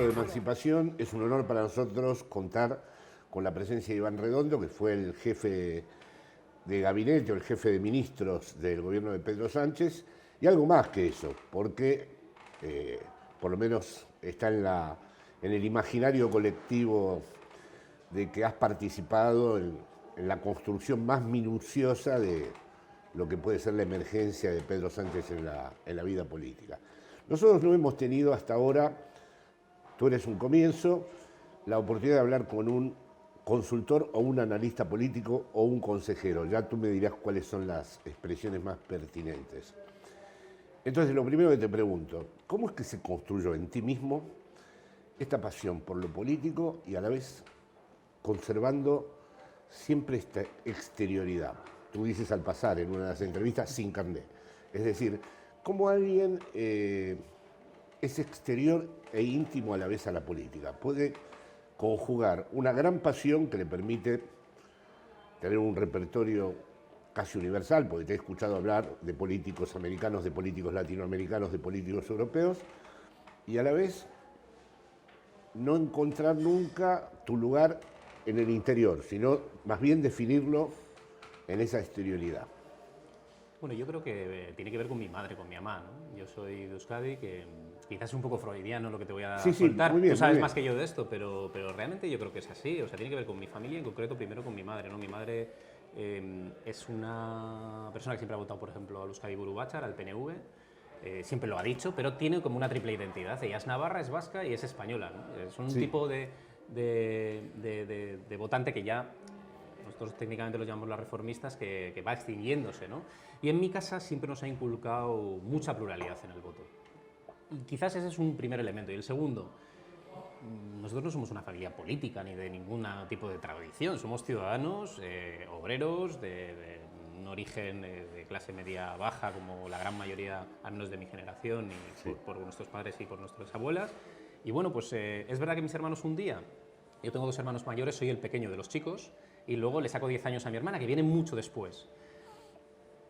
de Emancipación. Es un honor para nosotros contar con la presencia de Iván Redondo, que fue el jefe de gabinete o el jefe de ministros del gobierno de Pedro Sánchez, y algo más que eso, porque por lo menos está en el imaginario colectivo de que has participado en la construcción más minuciosa de lo que puede ser la emergencia de Pedro Sánchez en la vida política. Nosotros no hemos tenido hasta ahora, tú eres un comienzo, la oportunidad de hablar con un consultor o un analista político o un consejero. Ya tú me dirás cuáles son las expresiones más pertinentes. Entonces, lo primero que te pregunto, ¿cómo es que se construyó en ti mismo esta pasión por lo político y a la vez conservando siempre esta exterioridad? Tú dices al pasar en una de las entrevistas sin carné. Es decir, ¿cómo alguien es exterior e íntimo a la vez a la política? Puede conjugar una gran pasión que le permite tener un repertorio casi universal, porque te he escuchado hablar de políticos americanos, de políticos latinoamericanos, de políticos europeos, y a la vez no encontrar nunca tu lugar en el interior, sino más bien definirlo en esa exterioridad. Bueno, yo creo que tiene que ver con mi madre, con mi mamá, ¿no? Yo soy de Euskadi, que quizás es un poco freudiano lo que te voy a contar. Muy bien, tú sabes muy bien. más que yo de esto, pero realmente yo creo que es así. O sea, tiene que ver con mi familia, en concreto primero con mi madre, ¿no? Mi madre es una persona que siempre ha votado, por ejemplo, al Euskadi Buru Batzar, al PNV. Siempre lo ha dicho, pero tiene como una triple identidad. Ella es navarra, es vasca y es española, ¿no? Son un tipo de votante que ya nosotros técnicamente los llamamos las reformistas, que va extinguiéndose, ¿no? Y en mi casa siempre nos ha inculcado mucha pluralidad en el voto. Y quizás ese es un primer elemento. Y el segundo, nosotros no somos una familia política ni de ningún tipo de tradición. Somos ciudadanos, obreros, de un origen de clase media baja, como la gran mayoría, al menos de mi generación, y sí, por nuestros padres y por nuestras abuelas. Y bueno, pues es verdad que mis hermanos un día, yo tengo dos hermanos mayores, soy el pequeño de los chicos, y luego le saco 10 años a mi hermana, que viene mucho después.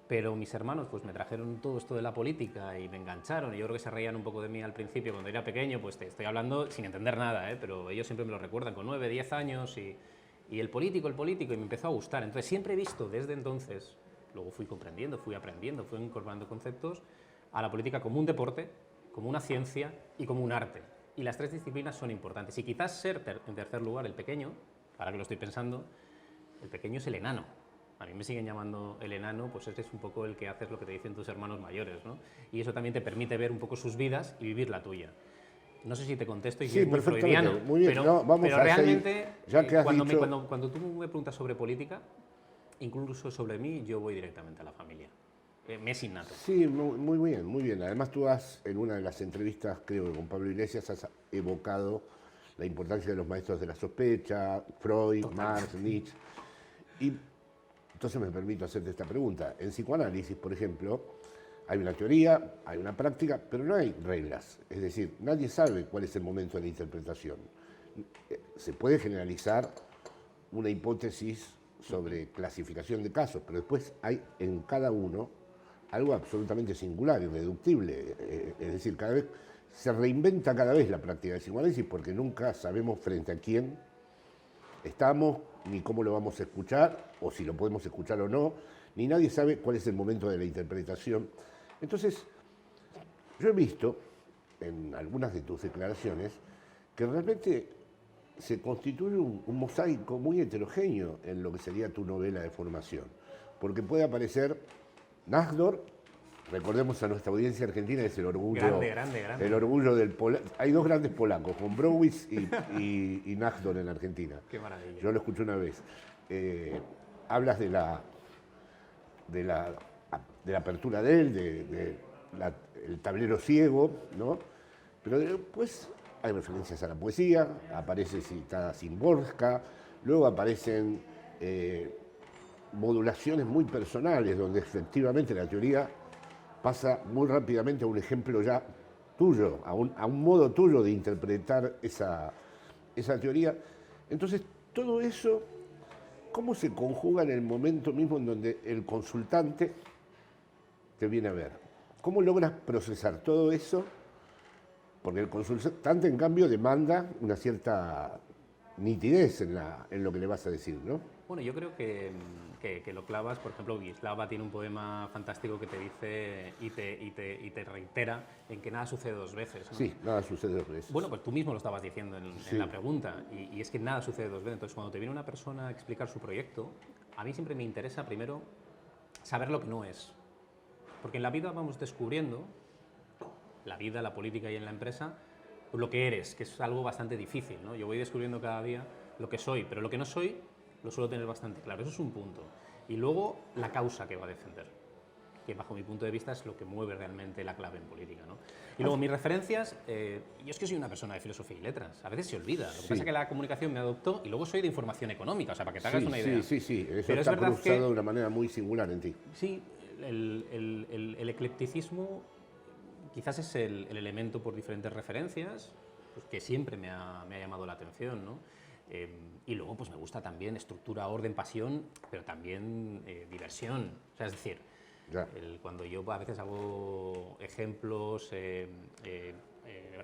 Pero mis hermanos pues me trajeron todo esto de la política y me engancharon, y yo creo que se reían un poco de mí al principio cuando era pequeño, pues te estoy hablando sin entender nada, pero ellos siempre me lo recuerdan, con 9, 10 años, y el político, y me empezó a gustar. Entonces siempre he visto desde entonces, luego fui comprendiendo, fui aprendiendo, fui incorporando conceptos a la política como un deporte, como una ciencia y como un arte. Y las tres disciplinas son importantes. Y quizás ser, en tercer lugar, el pequeño, ahora que lo estoy pensando, el pequeño es el enano. A mí me siguen llamando el enano, pues ese es un poco el que haces lo que te dicen tus hermanos mayores, ¿no? Y eso también te permite ver un poco sus vidas y vivir la tuya. No sé si te contesto y Sí, es muy freudiano, muy bien. pero, No, vamos pero a realmente, seguir. Ya que has dicho... cuando tú me preguntas sobre política, incluso sobre mí, yo voy directamente a la familia. Me es innato. Sí, muy bien, muy bien. Además tú has, en una de las entrevistas, creo que con Pablo Iglesias, has evocado la importancia de los maestros de la sospecha, Freud, Marx, Nietzsche. Y entonces me permito hacerte esta pregunta. En psicoanálisis, por ejemplo, hay una teoría, hay una práctica, pero no hay reglas. Es decir, nadie sabe cuál es el momento de la interpretación. Se puede generalizar una hipótesis sobre clasificación de casos, pero después hay en cada uno algo absolutamente singular, irreductible. Es decir, cada vez se reinventa cada vez la práctica de psicoanálisis porque nunca sabemos frente a quién estamos, ni cómo lo vamos a escuchar, o si lo podemos escuchar o no, ni nadie sabe cuál es el momento de la interpretación. Entonces, yo he visto en algunas de tus declaraciones que realmente se constituye un mosaico muy heterogéneo en lo que sería tu novela de formación, porque puede aparecer Nástor, recordemos a nuestra audiencia argentina, es el orgullo, grande. El orgullo del polaco. Hay dos grandes polacos, con Browis y Nástor en Argentina. Qué maravilla. Yo lo escuché una vez. Hablas de la apertura de él, el tablero ciego, ¿no? Pero después hay referencias a la poesía, aparece citada Szymborska, luego aparecen modulaciones muy personales, donde efectivamente la teoría pasa muy rápidamente a un ejemplo ya tuyo, a un modo tuyo de interpretar esa teoría. Entonces, todo eso, ¿cómo se conjuga en el momento mismo en donde el consultante te viene a ver? ¿Cómo logras procesar todo eso? Porque el consultante, en cambio, demanda una cierta nitidez en lo que le vas a decir, ¿no? Bueno, yo creo que lo clavas. Por ejemplo, Wisława tiene un poema fantástico que te dice y te reitera en que nada sucede dos veces, ¿no? Sí, nada sucede dos veces. Bueno, pues tú mismo lo estabas diciendo Sí. en la pregunta, y es que nada sucede dos veces. Entonces, cuando te viene una persona a explicar su proyecto, a mí siempre me interesa primero saber lo que no es. Porque en la vida vamos descubriendo, la vida, la política y en la empresa, pues lo que eres, que es algo bastante difícil, ¿no? Yo voy descubriendo cada día lo que soy, pero lo que no soy lo suelo tener bastante claro. Eso es un punto. Y luego la causa que va a defender, que bajo mi punto de vista es lo que mueve realmente la clave en política, ¿no? Y luego mis referencias, yo es que soy una persona de filosofía y letras, a veces se olvida. Lo que pasa es que la comunicación me adoptó, y luego soy de información económica, o sea, para que te hagas una idea. Sí, eso Pero está es verdad cruzado de una manera muy singular en ti. Sí, el eclecticismo quizás es el elemento por diferentes referencias, pues, que siempre me ha llamado la atención, ¿no? Y luego pues me gusta también estructura, orden, pasión, pero también diversión. O sea, es decir, cuando yo a veces hago ejemplos,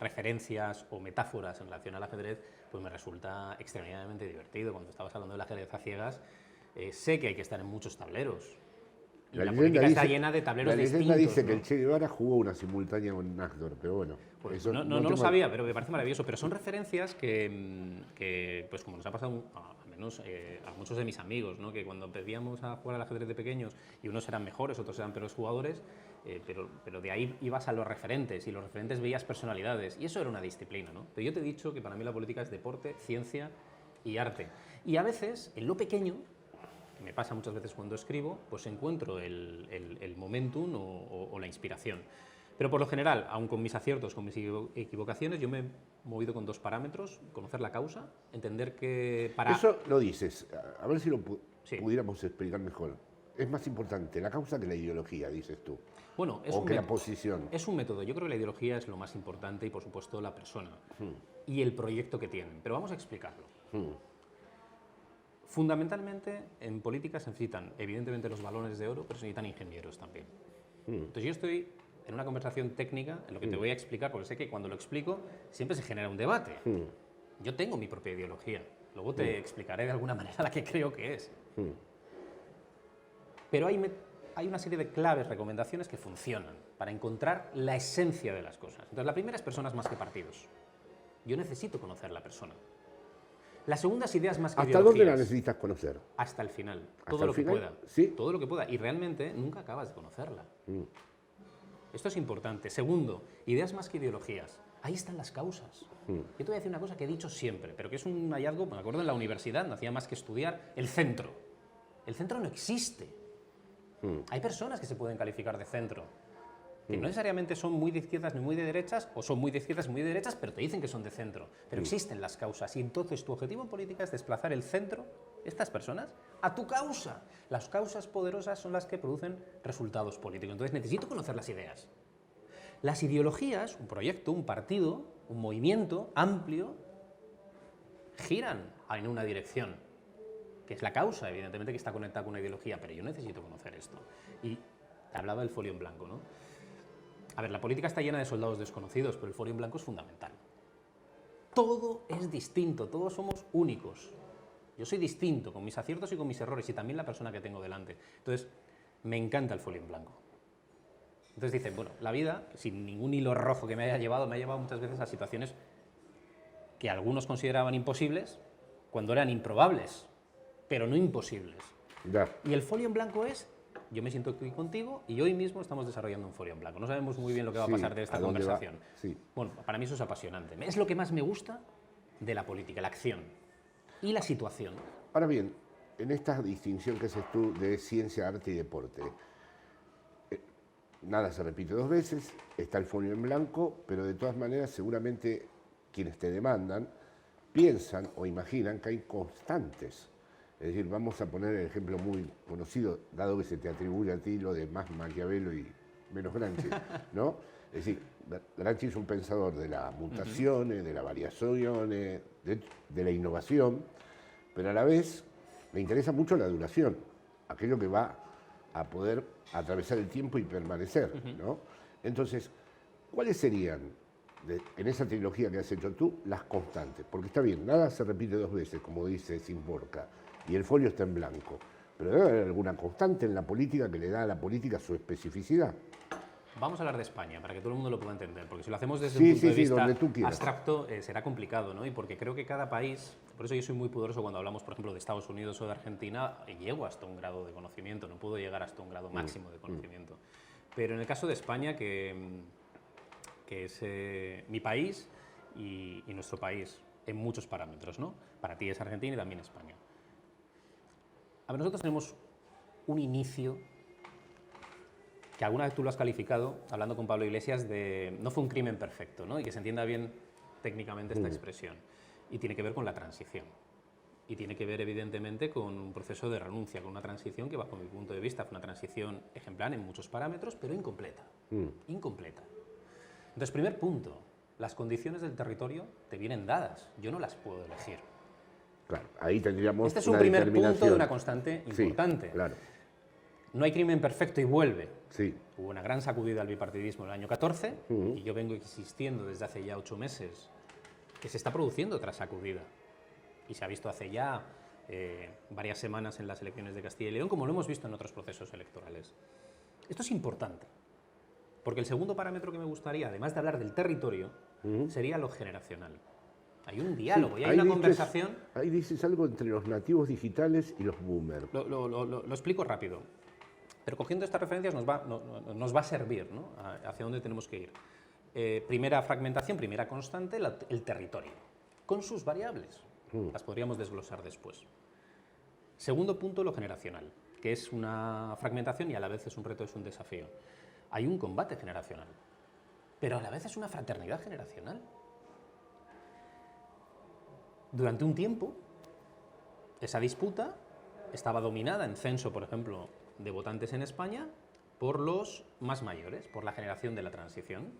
referencias o metáforas en relación al ajedrez, pues me resulta extremadamente divertido. Cuando estabas hablando del ajedrez a ciegas, sé que hay que estar en muchos tableros. Y la política está llena de tableros distintos. La leyenda dice, ¿no?, que el Che Guevara jugó una simultánea con Nástor, pero bueno. Pues eso no lo sabía, pero me parece maravilloso. Pero son referencias que pues como nos ha pasado al menos a muchos de mis amigos, ¿no? Que cuando empezamos a jugar al ajedrez de pequeños, y unos eran mejores, otros eran peores jugadores, pero de ahí ibas a los referentes, y los referentes veías personalidades, y eso era una disciplina, ¿no? Pero yo te he dicho que para mí la política es deporte, ciencia y arte. Y a veces, en lo pequeño, que me pasa muchas veces cuando escribo, pues encuentro el momentum o la inspiración. Pero por lo general, aun con mis aciertos, con mis equivocaciones, yo me he movido con dos parámetros: conocer la causa, entender que para... Eso lo dices, a ver si lo pudiéramos explicar mejor. Es más importante la causa que la ideología, dices tú. Bueno, o que la posición. Es un método. Yo creo que la ideología es lo más importante, y por supuesto la persona y el proyecto que tienen. Pero vamos a explicarlo. Fundamentalmente, en política se necesitan, evidentemente, los balones de oro, pero se necesitan ingenieros también. Entonces yo estoy en una conversación técnica en lo que te voy a explicar, porque sé que cuando lo explico siempre se genera un debate. Yo tengo mi propia ideología, luego te explicaré de alguna manera la que creo que es. Pero hay una serie de claves, recomendaciones que funcionan para encontrar la esencia de las cosas. Entonces la primera es personas más que partidos. Yo necesito conocer la persona. La segunda es ideas más que ¿Hasta ideologías. dónde la necesitas conocer? Hasta el final. ¿Hasta Todo el lo que final? pueda. ¿Sí? Todo lo que pueda. Y realmente nunca acabas de conocerla. Esto es importante. Segundo, ideas más que ideologías. Ahí están las causas. Yo te voy a decir una cosa que he dicho siempre, pero que es un hallazgo, me acuerdo en la universidad, no hacía más que estudiar el centro. El centro no existe. Hay personas que se pueden calificar de centro, que no necesariamente son muy de izquierdas ni muy de derechas, o son muy de izquierdas y muy de derechas, pero te dicen que son de centro. Pero existen las causas, y entonces tu objetivo en política es desplazar el centro, estas personas, a tu causa. Las causas poderosas son las que producen resultados políticos. Entonces necesito conocer las ideas. Las ideologías, un proyecto, un partido, un movimiento amplio, giran en una dirección, que es la causa, evidentemente, que está conectada con una ideología, pero yo necesito conocer esto. Y te hablaba del folio en blanco, ¿no? A ver, la política está llena de soldados desconocidos, pero el folio en blanco es fundamental. Todo es distinto, todos somos únicos. Yo soy distinto, con mis aciertos y con mis errores, y también la persona que tengo delante. Entonces, me encanta el folio en blanco. Entonces dicen, bueno, la vida, sin ningún hilo rojo que me haya llevado muchas veces a situaciones que algunos consideraban imposibles, cuando eran improbables, pero no imposibles. Ya. Y el folio en blanco es, yo me siento aquí contigo y hoy mismo estamos desarrollando un folio en blanco. No sabemos muy bien lo que va a pasar de esta conversación. Sí. Bueno, para mí eso es apasionante. Es lo que más me gusta de la política, la acción y la situación. Ahora bien, en esta distinción que haces tú de ciencia, arte y deporte, nada se repite dos veces, está el folio en blanco, pero de todas maneras seguramente quienes te demandan piensan o imaginan que hay constantes. Es decir, vamos a poner el ejemplo muy conocido, dado que se te atribuye a ti lo de más Maquiavelo y menos Gramsci, ¿no? Es decir, Gramsci es un pensador de las mutaciones, de las variaciones, de la innovación, pero a la vez le interesa mucho la duración, aquello que va a poder atravesar el tiempo y permanecer, ¿no? Entonces, ¿cuáles serían en esa trilogía que has hecho tú, las constantes. Porque está bien, nada se repite dos veces, como dice Simborka, y el folio está en blanco. Pero debe haber alguna constante en la política que le da a la política su especificidad. Vamos a hablar de España, para que todo el mundo lo pueda entender, porque si lo hacemos desde Sí, un punto sí, de sí, vista donde tú quieras. abstracto, será complicado, ¿no? Y porque creo que cada país, por eso yo soy muy pudoroso cuando hablamos, por ejemplo, de Estados Unidos o de Argentina, llego hasta un grado de conocimiento, no puedo llegar hasta un grado máximo de conocimiento. Pero en el caso de España, que es mi país y nuestro país, en muchos parámetros, ¿no? Para ti es Argentina y también España. A ver, nosotros tenemos un inicio que alguna vez tú lo has calificado, hablando con Pablo Iglesias, de no fue un crimen perfecto, ¿no? Y que se entienda bien técnicamente esta expresión. Y tiene que ver con la transición. Y tiene que ver, evidentemente, con un proceso de renuncia, con una transición que, bajo mi punto de vista, fue una transición ejemplar en muchos parámetros, pero incompleta. Incompleta. Entonces, primer punto, las condiciones del territorio te vienen dadas. Yo no las puedo elegir. Claro, ahí tendríamos Este es un primer punto de una constante importante. Sí, claro. No hay crimen perfecto y vuelve. Sí. Hubo una gran sacudida al bipartidismo en el año 14 y yo vengo insistiendo desde hace ya 8 meses que se está produciendo otra sacudida. Y se ha visto hace ya varias semanas en las elecciones de Castilla y León, como lo hemos visto en otros procesos electorales. Esto es importante, porque el segundo parámetro que me gustaría, además de hablar del territorio, sería lo generacional. Hay un diálogo y hay una conversación. Ahí dices algo entre los nativos digitales y los boomers. Lo explico rápido. Pero cogiendo estas referencias nos va a servir, ¿no? Hacia dónde tenemos que ir. Primera fragmentación, primera constante, el territorio, con sus variables. Las podríamos desglosar después. Segundo punto, lo generacional, que es una fragmentación y a la vez es un reto, es un desafío. Hay un combate generacional, pero a la vez es una fraternidad generacional. Durante un tiempo, esa disputa estaba dominada en censo, por ejemplo, de votantes en España por los más mayores, por la generación de la transición.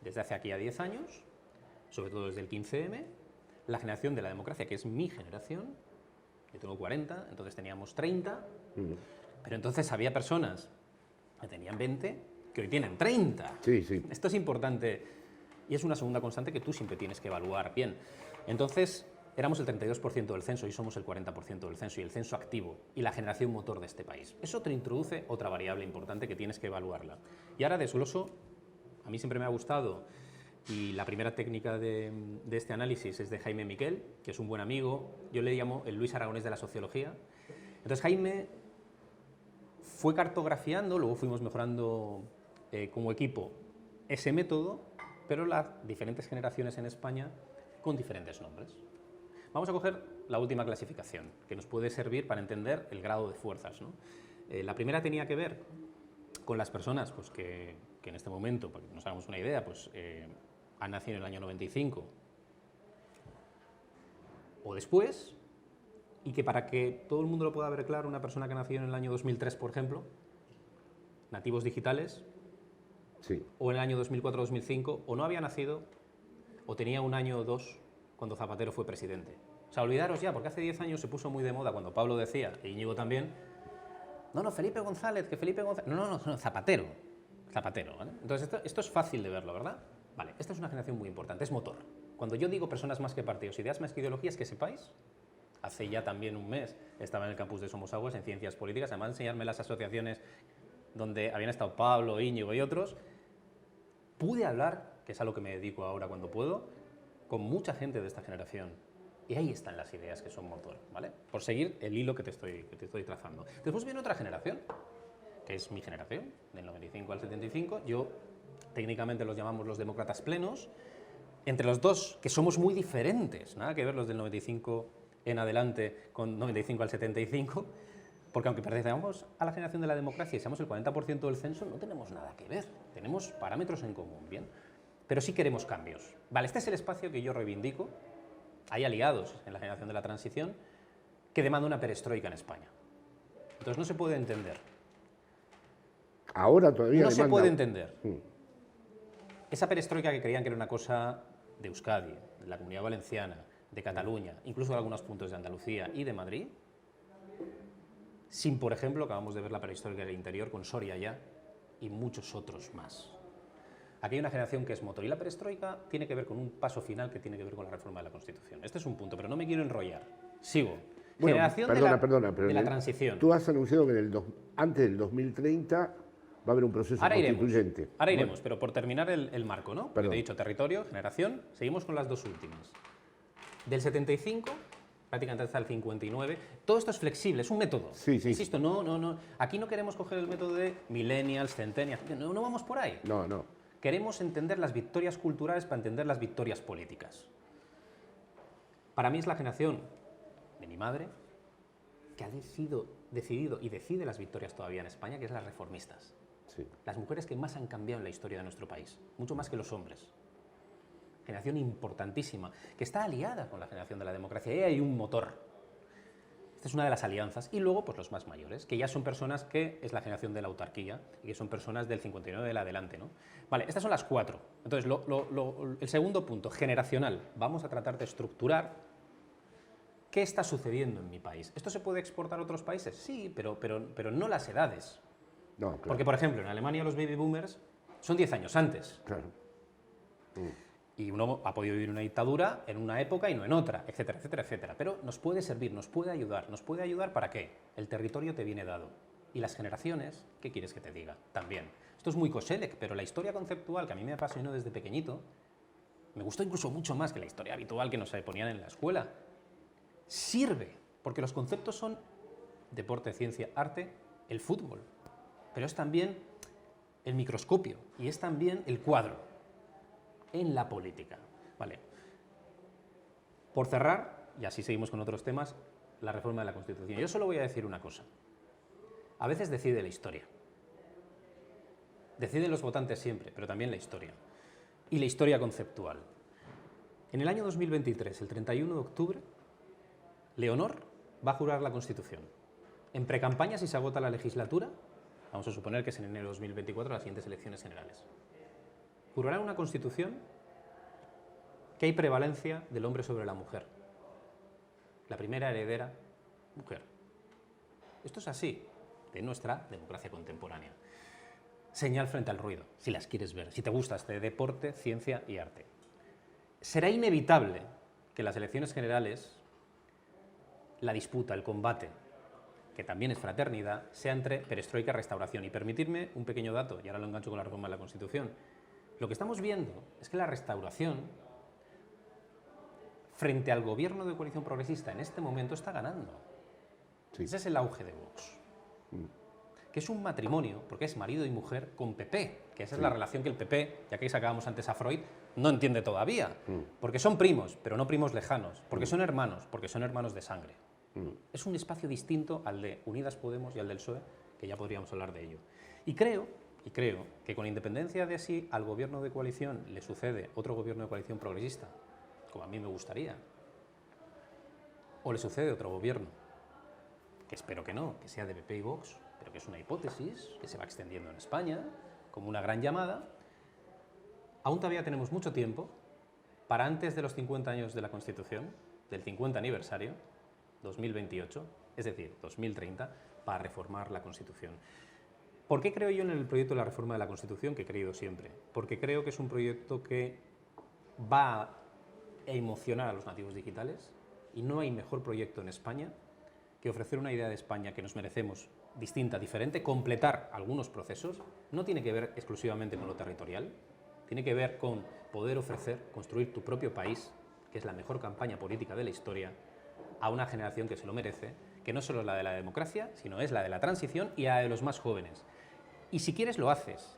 Desde hace aquí a 10 años, sobre todo desde el 15M, la generación de la democracia, que es mi generación, yo tengo 40, entonces teníamos 30, pero entonces había personas que tenían 20 que hoy tienen 30. Sí, sí. Esto es importante y es una segunda constante que tú siempre tienes que evaluar bien. Entonces, éramos el 32% del censo y somos el 40% del censo, y el censo activo y la generación motor de este país. Eso te introduce otra variable importante que tienes que evaluarla. Y ahora desgloso, a mí siempre me ha gustado, y la primera técnica de este análisis es de Jaime Miquel, que es un buen amigo, yo le llamo el Luis Aragonés de la sociología. Entonces Jaime fue cartografiando, luego fuimos mejorando como equipo ese método, pero las diferentes generaciones en España con diferentes nombres. Vamos a coger la última clasificación, que nos puede servir para entender el grado de fuerzas, ¿no? La primera tenía que ver con las personas pues, que en este momento, para que nos hagamos una idea, pues, han nacido en el año 95 o después, y que para que todo el mundo lo pueda ver claro, una persona que ha nacido en el año 2003, por ejemplo, nativos digitales, sí, o en el año 2004-2005, o no había nacido, o tenía un año o dos cuando Zapatero fue presidente. O sea, olvidaros ya, porque hace 10 años se puso muy de moda cuando Pablo decía, y Íñigo también, no, Felipe González, que Felipe González... No, Zapatero. Zapatero, ¿vale? Entonces, esto es fácil de verlo, ¿verdad? Vale, esta es una generación muy importante, es motor. Cuando yo digo personas más que partidos, ideas más que ideologías, que sepáis, hace ya también un mes estaba en el campus de Somos Aguas, en Ciencias Políticas, además de enseñarme las asociaciones donde habían estado Pablo, Íñigo y otros, pude hablar, que es a lo que me dedico ahora cuando puedo, con mucha gente de esta generación. Y ahí están las ideas que son motor, ¿vale? Por seguir el hilo que te estoy trazando. Después viene otra generación, que es mi generación, del 95 al 75. Yo, técnicamente los llamamos los demócratas plenos. Entre los dos, que somos muy diferentes, nada que ver los del 95 en adelante con 95 al 75, porque aunque pertenecemos a la generación de la democracia y seamos el 40% del censo, no tenemos nada que ver. Tenemos parámetros en común, ¿bien? Pero sí queremos cambios. Vale, este es el espacio que yo reivindico. Hay aliados en la generación de la transición que demanda una perestroika en España. Entonces no se puede entender. Ahora todavía no demanda... se puede entender. Esa perestroika que creían que era una cosa de Euskadi, de la Comunidad Valenciana, de Cataluña, incluso de algunos puntos de Andalucía y de Madrid, sin, por ejemplo, acabamos de ver la perestroika del interior con Soria ya y muchos otros más. Aquí hay una generación que es motor y la perestroika tiene que ver con un paso final que tiene que ver con la reforma de la Constitución. Este es un punto, pero no me quiero enrollar. Sigo. Bueno, Generación perdona, pero de la transición. tú has anunciado que antes del 2030 va a haber un proceso constituyente. Ahora iremos, pero por terminar el marco, ¿no? Porque Perdón. te he dicho territorio, generación, seguimos con las dos últimas. Del 75, prácticamente hasta el 59, todo esto es flexible, es un método. Sí. Insisto, no. Aquí no queremos coger el método de millennials, centennials, no vamos por ahí. No. Queremos entender las victorias culturales para entender las victorias políticas. Para mí es la generación de mi madre que ha decidido y decide las victorias todavía en España, que es las reformistas. Sí. Las mujeres que más han cambiado en la historia de nuestro país, mucho más que los hombres. Generación importantísima, que está aliada con la generación de la democracia. Y hay un motor. Esta es una de las alianzas. Y luego, pues los más mayores, que ya son personas que es la generación de la autarquía y que son personas del 59 del adelante, ¿no? Vale, estas son las cuatro. Entonces, el segundo punto, generacional. Vamos a tratar de estructurar qué está sucediendo en mi país. ¿Esto se puede exportar a otros países? Sí, pero no las edades. No, claro. Porque, por ejemplo, en Alemania los baby boomers son 10 años antes. Claro. Y uno ha podido vivir una dictadura en una época y no en otra, etcétera, etcétera, etcétera. Pero nos puede servir, nos puede ayudar. ¿Nos puede ayudar para qué? El territorio te viene dado. Y las generaciones, ¿qué quieres que te diga? También. Esto es muy Koselleck, pero la historia conceptual, que a mí me apasionó desde pequeñito, me gustó incluso mucho más que la historia habitual que nos ponían en la escuela. Sirve, porque los conceptos son deporte, ciencia, arte, el fútbol. Pero es también el microscopio y es también el cuadro en la política. Vale. Por cerrar, y así seguimos con otros temas, la reforma de la Constitución. Yo solo voy a decir una cosa. A veces decide la historia. Deciden los votantes siempre, pero también la historia. Y la historia conceptual. En el año 2023, el 31 de octubre, Leonor va a jurar la Constitución. En precampaña, si se agota la legislatura, vamos a suponer que es en enero de 2024 las siguientes elecciones generales. Jurará una Constitución que hay prevalencia del hombre sobre la mujer. La primera heredera, mujer. Esto es así de nuestra democracia contemporánea. Señal frente al ruido, si las quieres ver, si te gusta este deporte, ciencia y arte. Será inevitable que las elecciones generales, la disputa, el combate, que también es fraternidad, sea entre perestroika y restauración. Y permitirme un pequeño dato, y ahora lo engancho con la reforma de la Constitución. Lo que estamos viendo es que la restauración, frente al gobierno de coalición progresista en este momento, está ganando. Sí. Ese es el auge de Vox. Que es un matrimonio, porque es marido y mujer, con PP, que esa es la relación que el PP, ya que sacábamos antes a Freud, no entiende todavía. Porque son primos, pero no primos lejanos. Porque son hermanos de sangre. Es un espacio distinto al de Unidas Podemos y al del PSOE, que ya podríamos hablar de ello. Y creo que con independencia de si al gobierno de coalición le sucede otro gobierno de coalición progresista, como a mí me gustaría, o le sucede otro gobierno, que espero que no, que sea de PP y Vox, pero que es una hipótesis que se va extendiendo en España como una gran llamada, aún todavía tenemos mucho tiempo para antes de los 50 años de la Constitución, del 50 aniversario, 2028, es decir, 2030, para reformar la Constitución. ¿Por qué creo yo en el proyecto de la reforma de la Constitución? Que he creído siempre. Porque creo que es un proyecto que va a emocionar a los nativos digitales y no hay mejor proyecto en España que ofrecer una idea de España que nos merecemos distinta, diferente, completar algunos procesos. No tiene que ver exclusivamente con lo territorial, tiene que ver con poder ofrecer, construir tu propio país, que es la mejor campaña política de la historia, a una generación que se lo merece, que no solo es la de la democracia, sino es la de la transición y la de los más jóvenes. Y si quieres, lo haces.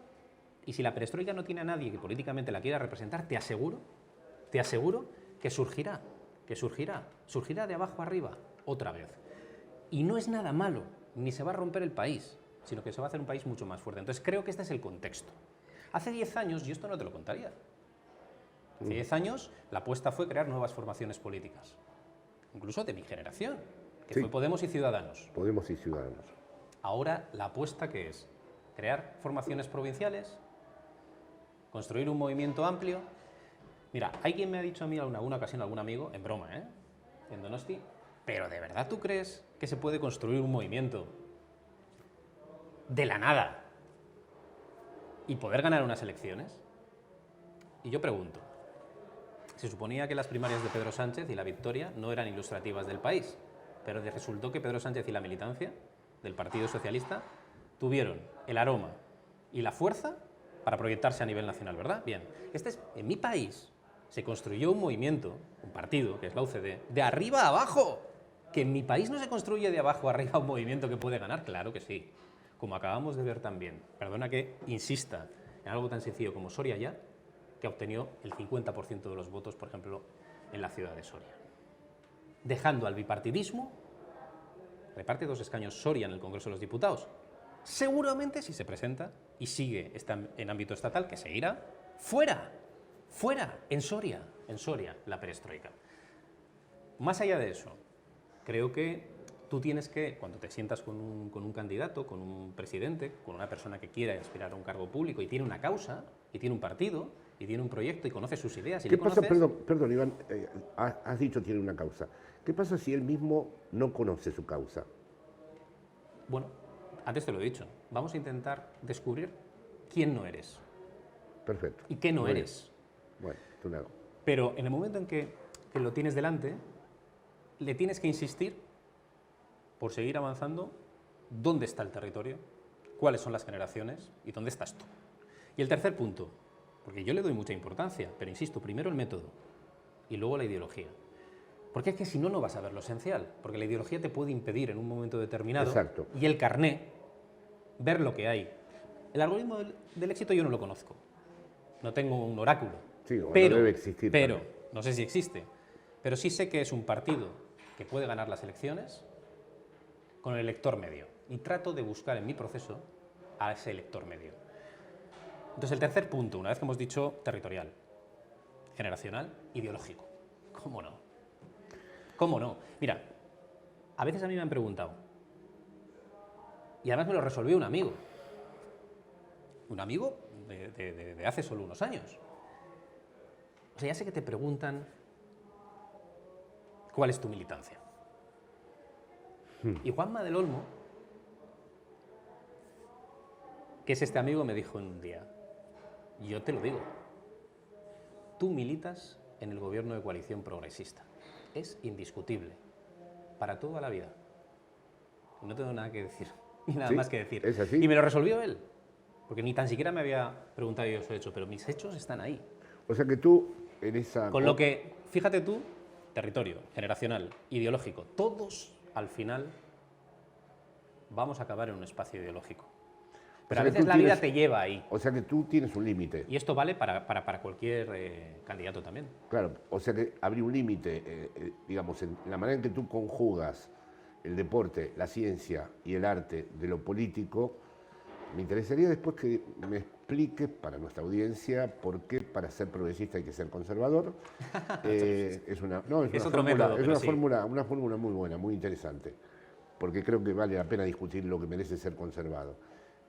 Y si la perestroika no tiene a nadie que políticamente la quiera representar, te aseguro que surgirá de abajo arriba, otra vez. Y no es nada malo, ni se va a romper el país, sino que se va a hacer un país mucho más fuerte. Entonces creo que este es el contexto. Hace 10 años yo esto no te lo contaría. Hace 10 años la apuesta fue crear nuevas formaciones políticas. Incluso de mi generación, que fue Podemos y Ciudadanos. Podemos y Ciudadanos. Ahora la apuesta que es crear formaciones provinciales, construir un movimiento amplio. Mira, hay quien me ha dicho a mí en alguna ocasión, algún amigo, en broma, en Donosti, pero ¿de verdad tú crees que se puede construir un movimiento de la nada y poder ganar unas elecciones? Y yo pregunto, se suponía que las primarias de Pedro Sánchez y la victoria no eran ilustrativas del país, pero resultó que Pedro Sánchez y la militancia del Partido Socialista tuvieron el aroma y la fuerza para proyectarse a nivel nacional, ¿verdad? Bien, en mi país se construyó un movimiento, un partido, que es la UCD, de arriba a abajo. ¿Que en mi país no se construye de abajo a arriba un movimiento que puede ganar? Claro que sí. Como acabamos de ver también. Perdona que insista en algo tan sencillo como Soria ya, que ha obtenido el 50% de los votos, por ejemplo, en la ciudad de Soria. Dejando al bipartidismo, reparte 2 escaños Soria en el Congreso de los Diputados. Seguramente, si se presenta y sigue en ámbito estatal, que seguirá, fuera, en Soria, la perestroika. Más allá de eso, creo que tú tienes que, cuando te sientas con un candidato, con un presidente, con una persona que quiera aspirar a un cargo público y tiene una causa, y tiene un partido, y tiene un proyecto, y conoce sus ideas, y ¿Qué le pasa? conoces... Perdón, Iván, has dicho tiene una causa. ¿Qué pasa si él mismo no conoce su causa? Bueno, antes te lo he dicho, vamos a intentar descubrir quién no eres. Perfecto. Y qué no Muy bien. eres. Bueno, tú nada. Pero en el momento en que lo tienes delante, le tienes que insistir por seguir avanzando dónde está el territorio, cuáles son las generaciones y dónde estás tú. Y el tercer punto, porque yo le doy mucha importancia, pero insisto, primero el método y luego la ideología. Porque es que si no, no vas a ver lo esencial, porque la ideología te puede impedir en un momento determinado, Exacto. y el carné, ver lo que hay. El algoritmo del éxito yo no lo conozco, no tengo un oráculo, Sí, o no pero debe existir también. no sé si existe, pero sí sé que es un partido que puede ganar las elecciones con el elector medio, y trato de buscar en mi proceso a ese elector medio. Entonces el tercer punto, una vez que hemos dicho territorial, generacional, ideológico, ¿cómo no? ¿Cómo no? Mira, a veces a mí me han preguntado, y además me lo resolvió un amigo de hace solo unos años. O sea, ya sé que te preguntan cuál es tu militancia. Y Juanma del Olmo, que es este amigo, me dijo un día, yo te lo digo, tú militas en el gobierno de coalición progresista. Es indiscutible, para toda la vida. No tengo nada que decir, ni nada Sí, más que decir. es así. Y me lo resolvió él, porque ni tan siquiera me había preguntado yo su hecho, pero mis hechos están ahí. O sea que tú, en esa... Con lo que, fíjate tú, territorio, generacional, ideológico, todos al final vamos a acabar en un espacio ideológico. Pero a sea que veces tú la vida tienes- te lleva ahí. O sea que tú tienes un límite. Y esto vale para cualquier candidato también. Claro, o sea que habría un límite, digamos, en la manera en que tú conjugas el deporte, la ciencia y el arte de lo político. Me interesaría después que me expliques para nuestra audiencia por qué para ser progresista hay que ser conservador. Es una, no, es Es una otro fórmula, método, es pero una fórmula muy buena, muy interesante, porque creo que vale la pena discutir lo que merece ser conservado.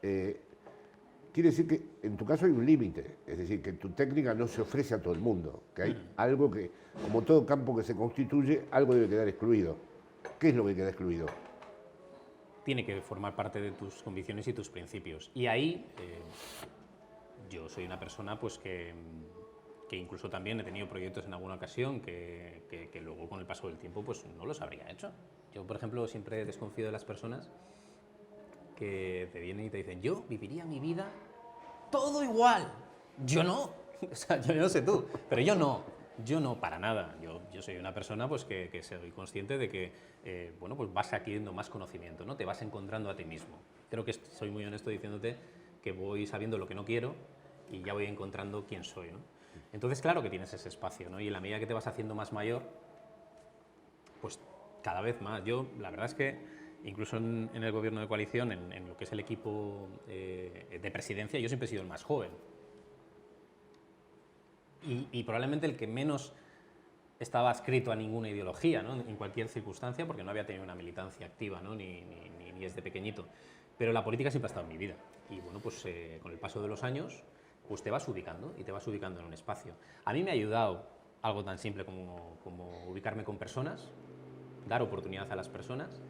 Quiere decir que en tu caso hay un límite, es decir, que tu técnica no se ofrece a todo el mundo, que hay algo que, como todo campo que se constituye, algo debe quedar excluido. ¿Qué es lo que queda excluido? Tiene que formar parte de tus convicciones y tus principios. Y ahí yo soy una persona pues que incluso también he tenido proyectos en alguna ocasión que luego con el paso del tiempo pues no los habría hecho. Yo, por ejemplo, siempre desconfío de las personas que te vienen y te dicen, yo viviría mi vida todo igual. Yo no. O sea, yo no sé tú, pero yo no, para nada. Yo soy una persona pues que soy consciente de que bueno, pues vas adquiriendo más conocimiento, ¿no? Te vas encontrando a ti mismo. Creo que soy muy honesto diciéndote que voy sabiendo lo que no quiero y ya voy encontrando quién soy, ¿no? Entonces, claro que tienes ese espacio, ¿no? Y en la medida que te vas haciendo más mayor, pues cada vez más. Yo, la verdad es que incluso en el gobierno de coalición, en lo que es el equipo de presidencia, yo siempre he sido el más joven. Y probablemente el que menos estaba adscrito a ninguna ideología, ¿no? En cualquier circunstancia, porque no había tenido una militancia activa, ¿no? ni desde pequeñito. Pero la política siempre ha estado en mi vida. Y bueno, pues con el paso de los años, pues te vas ubicando y te vas ubicando en un espacio. A mí me ha ayudado algo tan simple como ubicarme con personas, dar oportunidad a las personas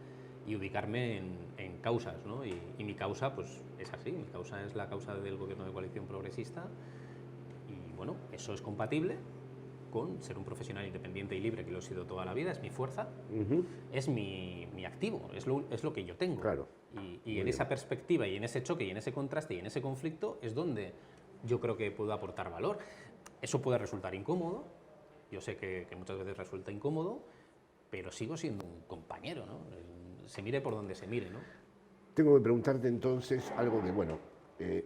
y ubicarme en causas, ¿no? Y mi causa, pues es así. Mi causa es la causa del gobierno de coalición progresista. Y Bueno, eso es compatible con ser un profesional independiente y libre, que lo he sido toda la vida, es mi fuerza, es mi activo, es lo que yo tengo. Claro. Y en esa perspectiva y en ese choque y en ese contraste y en ese conflicto es donde yo creo que puedo aportar valor. Eso puede resultar incómodo, yo sé que muchas veces resulta incómodo, pero sigo siendo un compañero, ¿no? Se mire por donde se mire, ¿no? Tengo que preguntarte entonces algo que, bueno,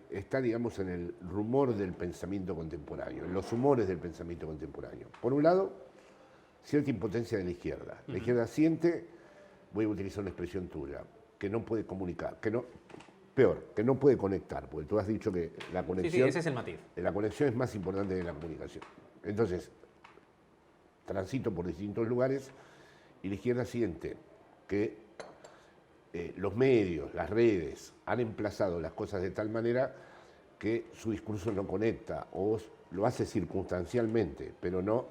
está, digamos, en el rumor del pensamiento contemporáneo, en los humores del pensamiento contemporáneo. Por un lado, cierta impotencia de la izquierda. La izquierda siente, voy a utilizar una expresión tuya, que no puede comunicar, que no puede conectar, porque tú has dicho que la conexión... Sí, ese es el matiz. La conexión es más importante que la comunicación. Entonces, transito por distintos lugares y la izquierda siente que los medios, las redes, han emplazado las cosas de tal manera que su discurso no conecta o lo hace circunstancialmente, pero no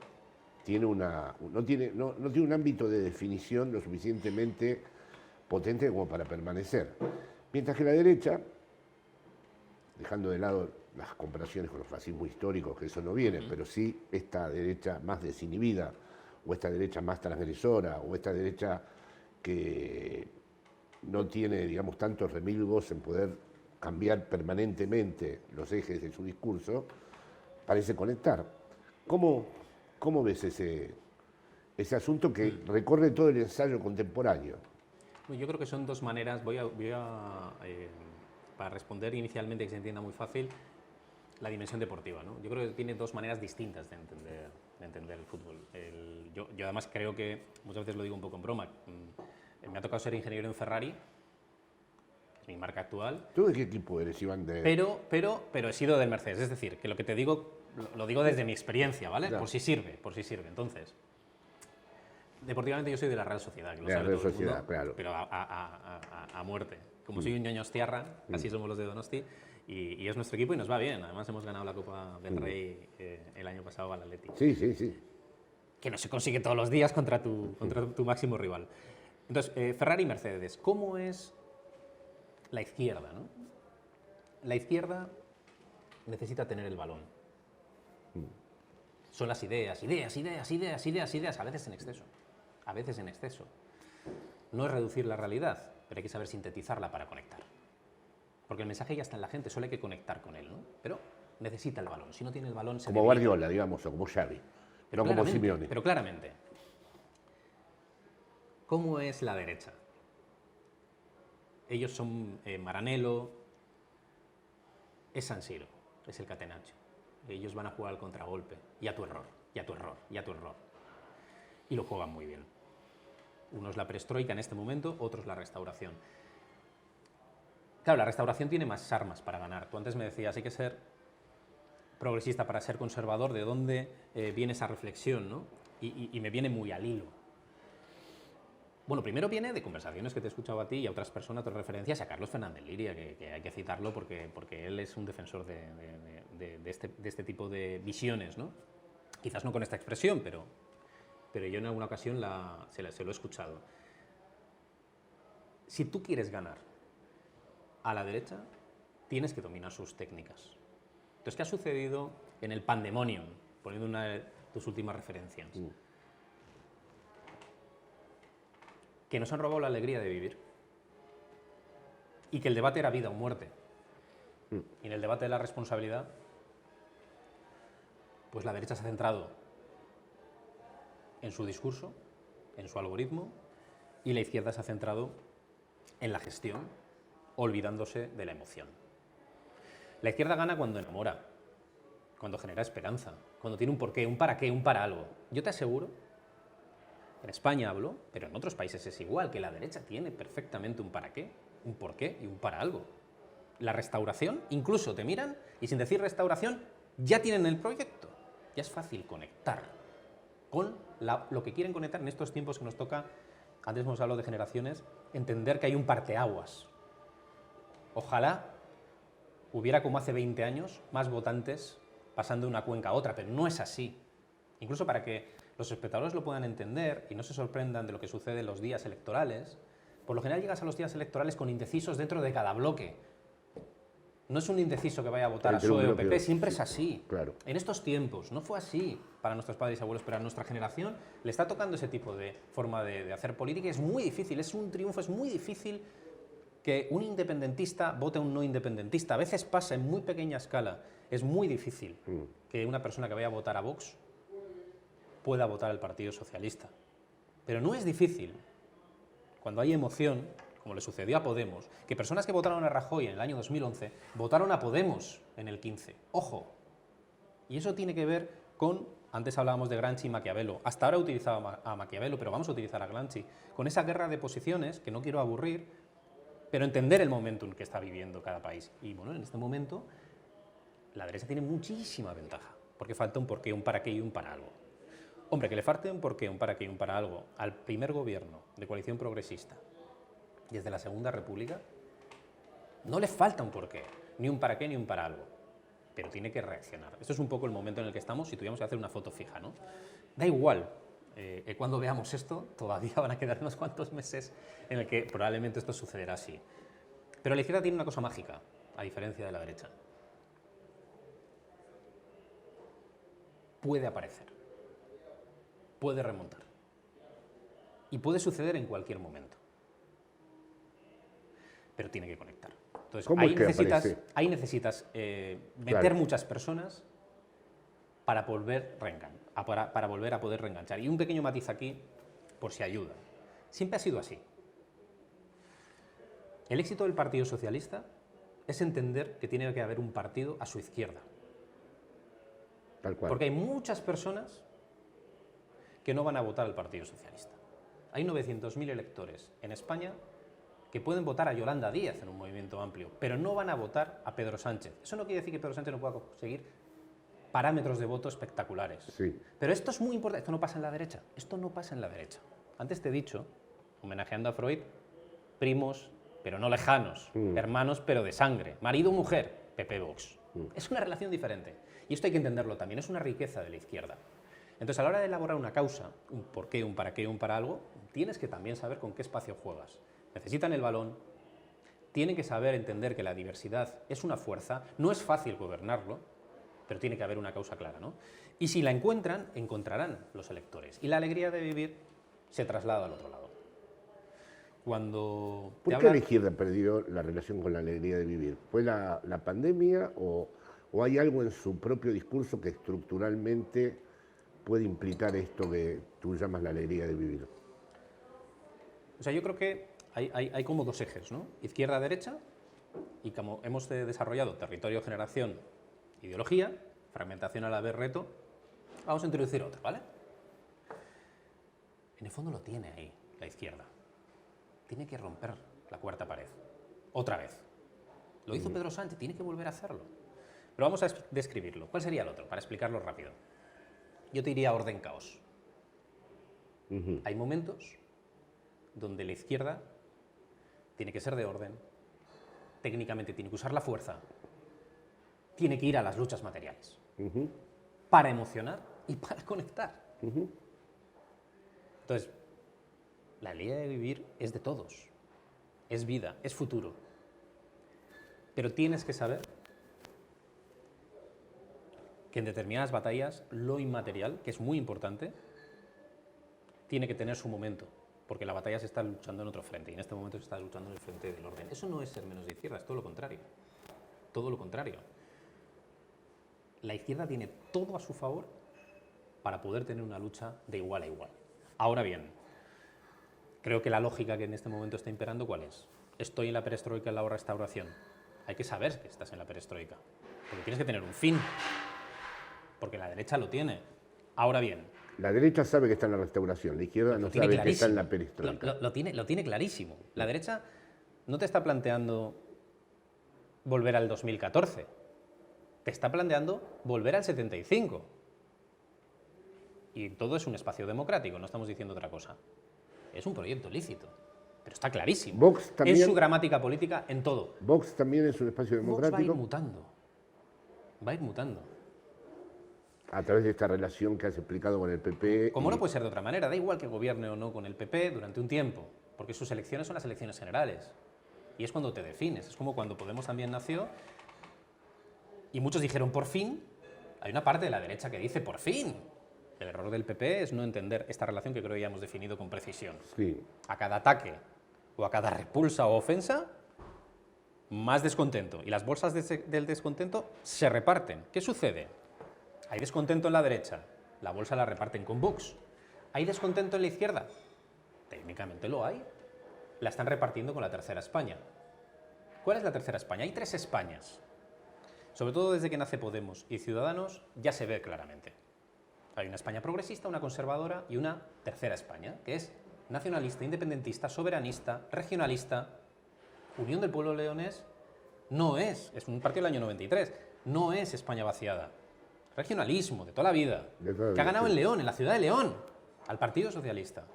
tiene un ámbito de definición lo suficientemente potente como para permanecer. Mientras que la derecha, dejando de lado las comparaciones con los fascismos históricos, que eso no viene, pero sí esta derecha más desinhibida, o esta derecha más transgresora, o esta derecha que no tiene, digamos, tantos remilgos en poder cambiar permanentemente los ejes de su discurso, parece conectar. ¿Cómo ves ese asunto que recorre todo el ensayo contemporáneo? Yo creo que son dos maneras, para responder inicialmente que se entienda muy fácil, la dimensión deportiva, ¿no? Yo creo que tiene dos maneras distintas de entender el fútbol. Yo además creo que, muchas veces lo digo un poco en broma, me ha tocado ser ingeniero en Ferrari, es mi marca actual. ¿Tú de qué equipo eres, Iván? Pero he sido del Mercedes, es decir, que lo que te digo, lo digo desde mi experiencia, ¿vale? Claro. Por si sirve. Entonces, deportivamente yo soy de la Real Sociedad, que lo sabe Real todo el Sociedad, mundo, claro. pero a muerte. Como soy un ñoñostiarra, así somos los de Donosti, y es nuestro equipo y nos va bien. Además hemos ganado la Copa del Rey el año pasado al Atleti. Sí. Que no se consigue todos los días contra tu máximo rival. Entonces, Ferrari y Mercedes, ¿cómo es la izquierda, ¿no? La izquierda necesita tener el balón. Son las ideas, a veces en exceso. No es reducir la realidad, pero hay que saber sintetizarla para conectar. Porque el mensaje ya está en la gente, solo hay que conectar con él, ¿no? Pero necesita el balón. Si no tiene el balón, se Como debilita. Guardiola, digamos, o como Xavi, no como Simeone. Pero claramente. ¿Cómo es la derecha? Ellos son Maranello, es San Siro, es el Catenaccio. Ellos van a jugar al contragolpe, y a tu error. Y lo juegan muy bien. Uno es la perestroika en este momento, otro es la restauración. Claro, la restauración tiene más armas para ganar. Tú antes me decías, hay que ser progresista para ser conservador. ¿De dónde viene esa reflexión, ¿no? Y me viene muy al hilo. Bueno, primero viene de conversaciones que te he escuchado a ti y a otras personas, otras referencias, a Carlos Fernández Liria, que hay que citarlo porque él es un defensor de este tipo de visiones, ¿no? Quizás no con esta expresión, pero yo en alguna ocasión se lo he escuchado. Si tú quieres ganar a la derecha, tienes que dominar sus técnicas. Entonces, ¿qué ha sucedido en el pandemonium? Poniendo una de tus últimas referencias. Que nos han robado la alegría de vivir. Y que el debate era vida o muerte. Y en el debate de la responsabilidad, pues la derecha se ha centrado en su discurso, en su algoritmo, y la izquierda se ha centrado en la gestión, olvidándose de la emoción. La izquierda gana cuando enamora, cuando genera esperanza, cuando tiene un porqué, un para qué, un para algo. Yo te aseguro, en España hablo, pero en otros países es igual, que la derecha tiene perfectamente un para qué, un porqué y un para algo. La restauración, incluso te miran y sin decir restauración, ya tienen el proyecto. Ya es fácil conectar con lo que quieren conectar en estos tiempos que nos toca. Antes hemos hablado de generaciones, entender que hay un parteaguas. Ojalá hubiera, como hace 20 años, más votantes pasando de una cuenca a otra, pero no es así. Incluso para que los espectadores lo puedan entender y no se sorprendan de lo que sucede en los días electorales, por lo general llegas a los días electorales con indecisos dentro de cada bloque. No es un indeciso que vaya a votar a Entre un PSOE o bloque, PP, siempre sí, es así. claro. En estos tiempos no fue así para nuestros padres y abuelos, pero a nuestra generación le está tocando ese tipo de forma de hacer política y es muy difícil, es un triunfo, es muy difícil que un independentista vote a un no independentista. A veces pasa en muy pequeña escala. Es muy difícil que una persona que vaya a votar a Vox pueda votar al Partido Socialista. Pero no es difícil, cuando hay emoción, como le sucedió a Podemos, que personas que votaron a Rajoy en el año 2011 votaron a Podemos en el 15. ¡Ojo! Y eso tiene que ver con, antes hablábamos de Gramsci y Maquiavelo, hasta ahora he utilizado a Maquiavelo, pero vamos a utilizar a Gramsci, con esa guerra de posiciones, que no quiero aburrir, pero entender el momento en que está viviendo cada país. Y bueno, en este momento la derecha tiene muchísima ventaja, porque falta un porqué, un para qué y un para algo. Hombre, que le falte un porqué, un para qué y un para algo al primer gobierno de coalición progresista desde la Segunda República, no le falta un porqué, ni un para qué ni un para algo, pero tiene que reaccionar. Esto es un poco el momento en el que estamos si tuviéramos que hacer una foto fija, ¿no? Da igual, cuando veamos esto, todavía van a quedar unos cuantos meses en el que probablemente esto sucederá así. Pero la izquierda tiene una cosa mágica, a diferencia de la derecha. Puede aparecer, puede remontar y puede suceder en cualquier momento. Pero tiene que conectar. Entonces, ahí necesitas meter muchas personas para volver a poder reenganchar. Y un pequeño matiz aquí, por si ayuda. Siempre ha sido así. El éxito del Partido Socialista es entender que tiene que haber un partido a su izquierda. Tal cual. Porque hay muchas personas que no van a votar al Partido Socialista. Hay 900.000 electores en España que pueden votar a Yolanda Díaz en un movimiento amplio, pero no van a votar a Pedro Sánchez. Eso no quiere decir que Pedro Sánchez no pueda conseguir parámetros de voto espectaculares. Sí. Pero esto es muy importante. Esto no pasa en la derecha. Esto no pasa en la derecha. Antes te he dicho, homenajeando a Freud, primos, pero no lejanos, hermanos, pero de sangre, marido o mujer, PP Vox. Es una relación diferente. Y esto hay que entenderlo también. Es una riqueza de la izquierda. Entonces, a la hora de elaborar una causa, un por qué, un para qué, un para algo, tienes que también saber con qué espacio juegas. Necesitan el balón, tienen que saber entender que la diversidad es una fuerza, no es fácil gobernarlo, pero tiene que haber una causa clara, ¿no? Y si la encuentran, encontrarán los electores. Y la alegría de vivir se traslada al otro lado. Cuando ¿Por qué la izquierda perdió la relación con la alegría de vivir? ¿Fue la pandemia o hay algo en su propio discurso que estructuralmente puede implicar esto que tú llamas la alegría de vivir? O sea, yo creo que hay como dos ejes, ¿no? Izquierda-derecha, y como hemos desarrollado territorio, generación, ideología, fragmentación a la vez reto, vamos a introducir otro, ¿vale? En el fondo lo tiene ahí, la izquierda. Tiene que romper la cuarta pared, otra vez. Lo hizo Pedro Sánchez, tiene que volver a hacerlo. Pero vamos a describirlo. ¿Cuál sería el otro? Para explicarlo rápido. Yo te diría orden-caos. Hay momentos donde la izquierda tiene que ser de orden, técnicamente tiene que usar la fuerza, tiene que ir a las luchas materiales, para emocionar y para conectar. Entonces, la alegría de vivir es de todos, es vida, es futuro, pero tienes que saber que en determinadas batallas lo inmaterial, que es muy importante, tiene que tener su momento. Porque la batalla se está luchando en otro frente y en este momento se está luchando en el frente del orden. Eso no es ser menos de izquierda, es todo lo contrario. Todo lo contrario. La izquierda tiene todo a su favor para poder tener una lucha de igual a igual. Ahora bien, creo que la lógica que en este momento está imperando, ¿cuál es? Estoy en la perestroika, en la restauración. Hay que saber que estás en la perestroika, porque tienes que tener un fin, porque la derecha lo tiene. Ahora bien, la derecha sabe que está en la restauración, la izquierda no sabe que está en la perestroika. Lo tiene clarísimo. La derecha no te está planteando volver al 2014, te está planteando volver al 75. Y todo es un espacio democrático, no estamos diciendo otra cosa. Es un proyecto lícito, pero está clarísimo. Vox también, es su gramática política en todo. Vox también es un espacio democrático. Vox va a ir mutando. Va a ir mutando. A través de esta relación que has explicado con el PP. Como no puede ser de otra manera, da igual que gobierne o no con el PP durante un tiempo, porque sus elecciones son las elecciones generales. Y es cuando te defines. Es como cuando Podemos también nació Y muchos dijeron, por fin, hay una parte de la derecha que dice, por fin. El error del PP es no entender esta relación que creo que ya hemos definido con precisión. Sí. A cada ataque o a cada repulsa o ofensa, más descontento. Y las bolsas del descontento se reparten. ¿Qué sucede? Hay descontento en la derecha, la bolsa la reparten con Vox. ¿Hay descontento en la izquierda? Técnicamente lo hay. La están repartiendo con la tercera España. ¿Cuál es la tercera España? Hay 3 Españas. Sobre todo desde que nace Podemos y Ciudadanos ya se ve claramente. Hay una España progresista, una conservadora y una tercera España, que es nacionalista, independentista, soberanista, regionalista. Unión del Pueblo Leonés no es un partido del año 93, no es España vaciada. Regionalismo de toda la vida, que ha ganado en León, en la ciudad de León, al Partido Socialista.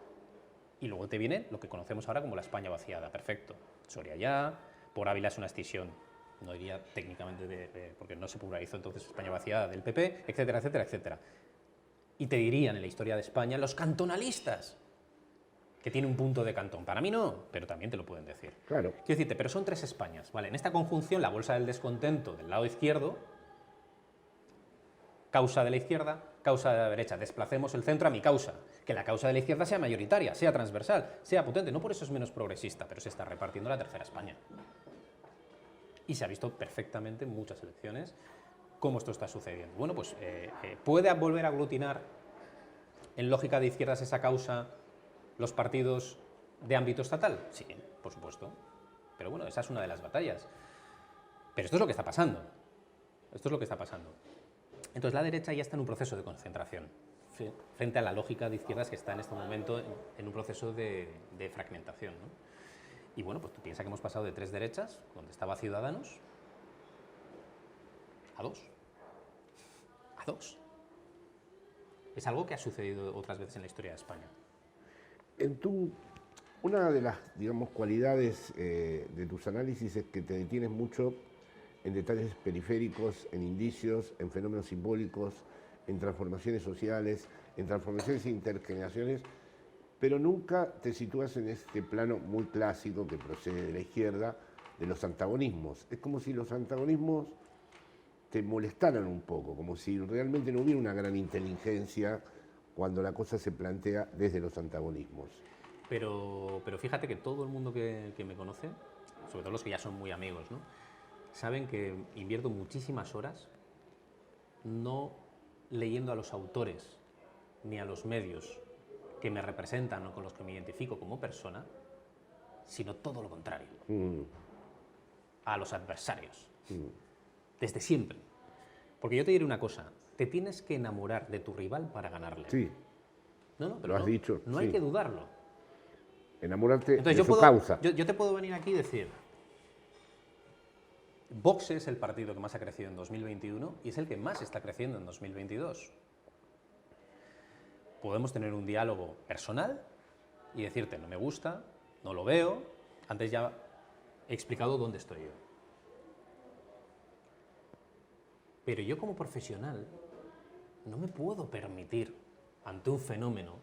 Y luego te viene lo que conocemos ahora como la España vaciada, perfecto. Soria ya, por Ávila es una escisión, no diría técnicamente, porque no se pluralizó entonces España vaciada del PP, etcétera, etcétera, etcétera. Y te dirían en la historia de España los cantonalistas, que tiene un punto de cantón. Para mí no, pero también te lo pueden decir. Claro. Quiero decirte, pero son 3 Españas, ¿vale? En esta conjunción, la bolsa del descontento del lado izquierdo, causa de la izquierda, causa de la derecha. Desplacemos el centro a mi causa. Que la causa de la izquierda sea mayoritaria, sea transversal, sea potente. No por eso es menos progresista, pero se está repartiendo la tercera España. Y se ha visto perfectamente en muchas elecciones cómo esto está sucediendo. Bueno, pues ¿puede volver a aglutinar en lógica de izquierdas esa causa los partidos de ámbito estatal? Sí, por supuesto. Pero bueno, esa es una de las batallas. Pero esto es lo que está pasando. Esto es lo que está pasando. Entonces la derecha ya está en un proceso de concentración frente a la lógica de izquierdas que está en este momento en un proceso de fragmentación, ¿no? Y bueno, pues tú piensas que hemos pasado de 3 derechas, donde estaba Ciudadanos, a 2. A 2. Es algo que ha sucedido otras veces en la historia de España. Una de las, digamos, cualidades de tus análisis es que te detienes mucho en detalles periféricos, en indicios, en fenómenos simbólicos, en transformaciones sociales, en transformaciones intergeneracionales, pero nunca te sitúas en este plano muy clásico que procede de la izquierda, de los antagonismos. Es como si los antagonismos te molestaran un poco, como si realmente no hubiera una gran inteligencia cuando la cosa se plantea desde los antagonismos. Pero fíjate que todo el mundo que me conoce, sobre todo los que ya son muy amigos, ¿no?, saben que invierto muchísimas horas no leyendo a los autores ni a los medios que me representan o con los que me identifico como persona, sino todo lo contrario. A los adversarios. Desde siempre. Porque yo te diré una cosa, te tienes que enamorar de tu rival para ganarle. Sí. No, pero lo has dicho. No sí. hay que dudarlo. Enamorarte Entonces, de su causa. Yo te puedo venir aquí y decir, Vox es el partido que más ha crecido en 2021 y es el que más está creciendo en 2022. Podemos tener un diálogo personal y decirte, no me gusta, no lo veo, antes ya he explicado dónde estoy yo. Pero yo como profesional no me puedo permitir, ante un fenómeno,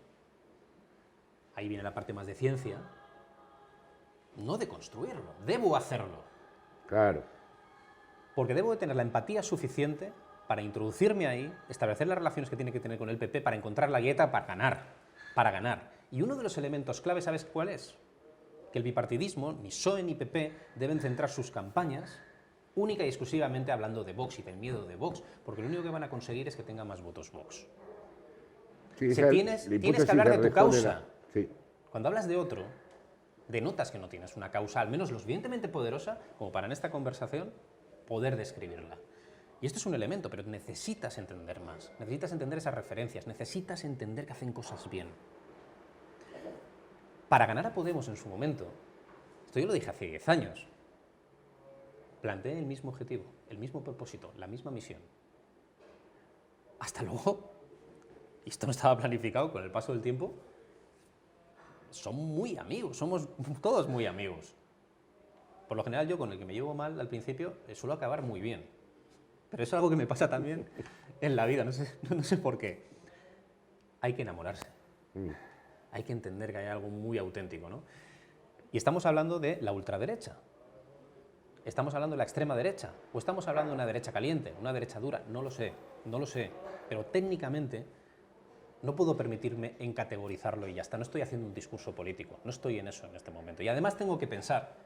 ahí viene la parte más de ciencia, no deconstruirlo, debo hacerlo. Claro. Porque debo de tener la empatía suficiente para introducirme ahí, establecer las relaciones que tiene que tener con el PP para encontrar la grieta para ganar. Y uno de los elementos clave, ¿sabes cuál es? Que el bipartidismo, ni PSOE ni PP, deben centrar sus campañas única y exclusivamente hablando de Vox y del miedo de Vox, porque lo único que van a conseguir es que tenga más votos Vox. Sí, tienes que hablar de tu causa. Sí. Cuando hablas de otro, denotas que no tienes una causa, al menos lo suficientemente poderosa, como para en esta conversación poder describirla. Y esto es un elemento, pero necesitas entender más, necesitas entender esas referencias, necesitas entender que hacen cosas bien. Para ganar a Podemos en su momento, esto yo lo dije hace 10 años, planteé el mismo objetivo, el mismo propósito, la misma misión. Hasta luego, y esto no estaba planificado, con el paso del tiempo, son muy amigos, somos todos muy amigos. Por lo general yo con el que me llevo mal al principio suelo acabar muy bien. Pero es algo que me pasa también en la vida, no sé por qué. Hay que enamorarse. Hay que entender que hay algo muy auténtico, ¿no? Y estamos hablando de la ultraderecha. ¿Estamos hablando de la extrema derecha? ¿O estamos hablando de una derecha caliente, una derecha dura? No lo sé, no lo sé. Pero técnicamente no puedo permitirme encategorizarlo y ya está. No estoy haciendo un discurso político, no estoy en eso en este momento. Y además tengo que pensar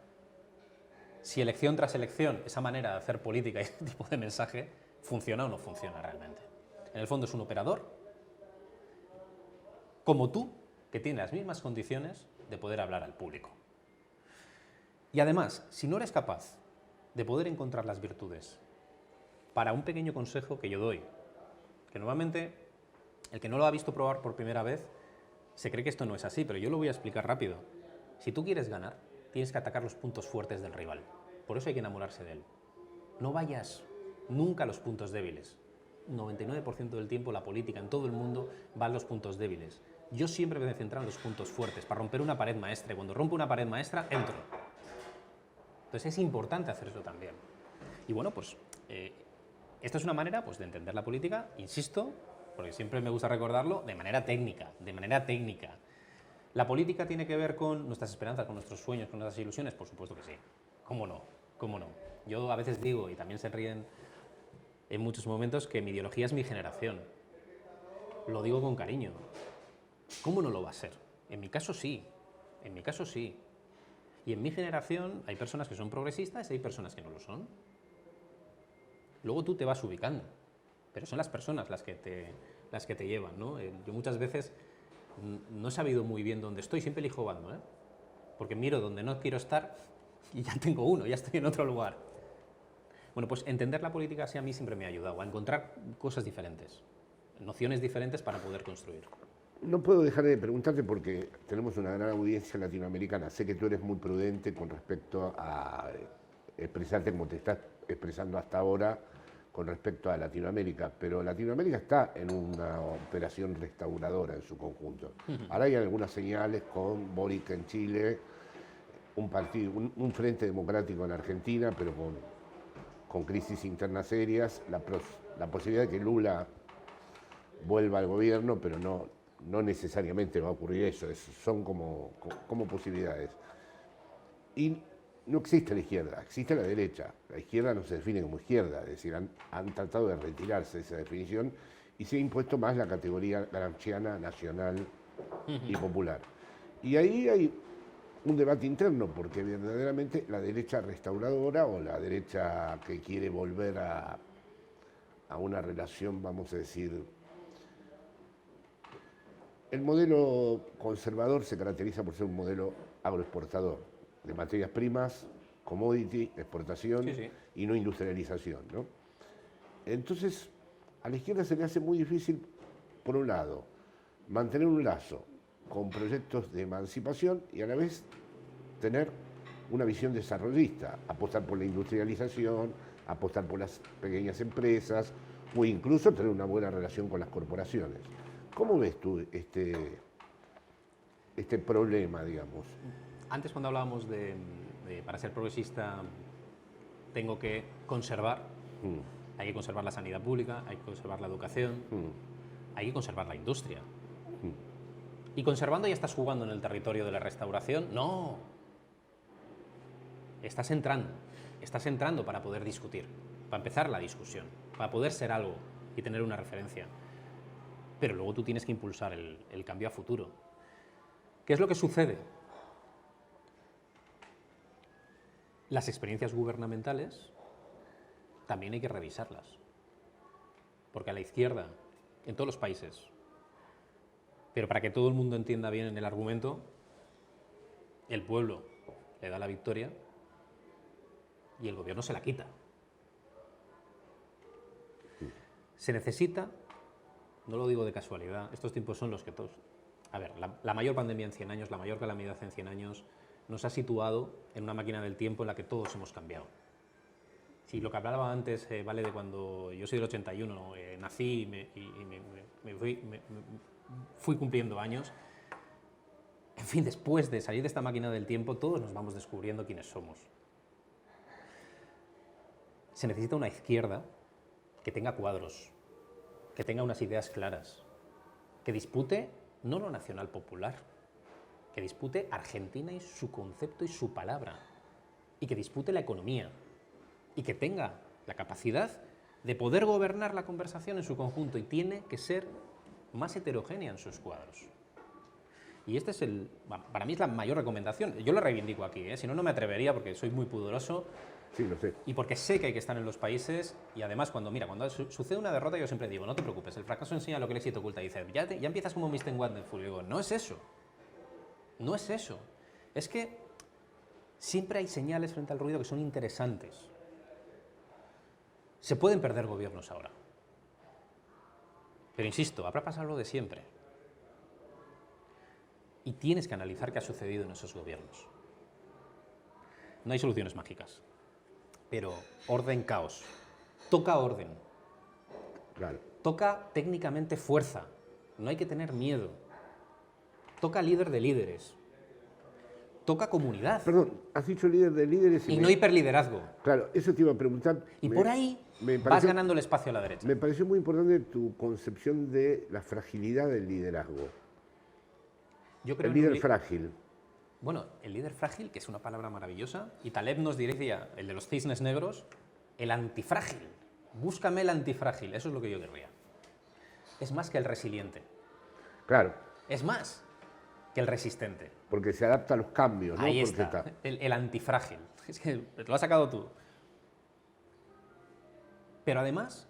si elección tras elección esa manera de hacer política y ese tipo de mensaje funciona o no funciona realmente. En el fondo es un operador como tú, que tiene las mismas condiciones de poder hablar al público. Y además, si no eres capaz de poder encontrar las virtudes para un pequeño consejo que yo doy, que normalmente el que no lo ha visto probar por primera vez se cree que esto no es así, pero yo lo voy a explicar rápido. Si tú quieres ganar, tienes que atacar los puntos fuertes del rival. Por eso hay que enamorarse de él. No vayas nunca a los puntos débiles. 99% del tiempo la política en todo el mundo va a los puntos débiles. Yo siempre me centro en los puntos fuertes, para romper una pared maestra. Y cuando rompo una pared maestra, entro. Entonces es importante hacer eso también. Y bueno, pues esto es una manera pues, de entender la política, insisto, porque siempre me gusta recordarlo, de manera técnica, de manera técnica. ¿La política tiene que ver con nuestras esperanzas, con nuestros sueños, con nuestras ilusiones? Por supuesto que sí. ¿Cómo no? ¿Cómo no? Yo a veces digo, y también se ríen en muchos momentos, que mi ideología es mi generación. Lo digo con cariño. ¿Cómo no lo va a ser? En mi caso sí. En mi caso sí. Y en mi generación hay personas que son progresistas y hay personas que no lo son. Luego tú te vas ubicando, pero son las personas las que te llevan, ¿no? Yo muchas veces no he sabido muy bien dónde estoy, siempre elijo bando, ¿eh? Porque miro donde no quiero estar y ya tengo uno, ya estoy en otro lugar. Bueno, pues entender la política así a mí siempre me ha ayudado a encontrar cosas diferentes, nociones diferentes para poder construir. No puedo dejar de preguntarte porque tenemos una gran audiencia latinoamericana. Sé que tú eres muy prudente con respecto a expresarte como te estás expresando hasta ahora con respecto a Latinoamérica, pero Latinoamérica está en una operación restauradora en su conjunto. Ahora hay algunas señales con Boric en Chile, un partido, un frente democrático en Argentina, pero con crisis internas serias, la posibilidad de que Lula vuelva al gobierno, pero no necesariamente va a ocurrir eso, son como posibilidades. Y no existe la izquierda, existe la derecha. La izquierda no se define como izquierda, es decir, han tratado de retirarse de esa definición y se ha impuesto más la categoría gramsciana, nacional y popular. Y ahí hay un debate interno, porque verdaderamente la derecha restauradora o la derecha que quiere volver a una relación, vamos a decir. El modelo conservador se caracteriza por ser un modelo agroexportador, de materias primas, commodity, exportación y no industrialización, ¿no? Entonces, a la izquierda se le hace muy difícil, por un lado, mantener un lazo con proyectos de emancipación y a la vez tener una visión desarrollista, apostar por la industrialización, apostar por las pequeñas empresas o incluso tener una buena relación con las corporaciones. ¿Cómo ves tú este problema, digamos? Antes, cuando hablábamos de para ser progresista tengo que conservar, hay que conservar la sanidad pública, hay que conservar la educación, hay que conservar la industria. ¿Y conservando ya estás jugando en el territorio de la restauración? No. Estás entrando para poder discutir, para empezar la discusión, para poder ser algo y tener una referencia. Pero luego tú tienes que impulsar el cambio a futuro. ¿Qué es lo que sucede? Las experiencias gubernamentales también hay que revisarlas. Porque a la izquierda, en todos los países, pero para que todo el mundo entienda bien en el argumento, el pueblo le da la victoria y el gobierno se la quita. Se necesita, no lo digo de casualidad, estos tiempos son los que todos... A ver, la mayor pandemia en 100 años, la mayor calamidad en 100 años, nos ha situado en una máquina del tiempo en la que todos hemos cambiado. Si lo que hablaba antes vale de cuando yo soy del 81, nací y fui cumpliendo años, en fin, después de salir de esta máquina del tiempo, todos nos vamos descubriendo quiénes somos. Se necesita una izquierda que tenga cuadros, que tenga unas ideas claras, que dispute no lo nacional popular, que dispute Argentina y su concepto y su palabra, y que dispute la economía, y que tenga la capacidad de poder gobernar la conversación en su conjunto, y tiene que ser más heterogénea en sus cuadros. Y este es para mí es la mayor recomendación. Yo lo reivindico aquí, si no, no me atrevería, porque soy muy pudoroso. Sí, lo sé. Y porque sé que hay que estar en los países, y además cuando sucede una derrota, yo siempre digo, no te preocupes, el fracaso enseña lo que el éxito oculta. Y dice, ya empiezas como Mr. Wonderful. Y digo, no es eso. No es eso. Es que siempre hay señales frente al ruido que son interesantes. Se pueden perder gobiernos ahora. Pero insisto, habrá pasado lo de siempre. Y tienes que analizar qué ha sucedido en esos gobiernos. No hay soluciones mágicas. Pero orden, caos. Toca orden. Claro. Toca técnicamente fuerza. No hay que tener miedo. Toca líder de líderes. Toca comunidad. Perdón, has dicho líder de líderes y no hiperliderazgo. Claro, eso te iba a preguntar. Y por ahí vas ganando el espacio a la derecha. Me pareció muy importante tu concepción de la fragilidad del liderazgo. Yo creo el líder frágil. Bueno, el líder frágil, que es una palabra maravillosa, y Taleb nos diría, el de los cisnes negros, el antifrágil. Búscame el antifrágil, eso es lo que yo querría. Es más que el resiliente. Claro. Es más que el resistente. Porque se adapta a los cambios, ¿no? Ahí está, el antifrágil. Es que lo has sacado tú. Pero además,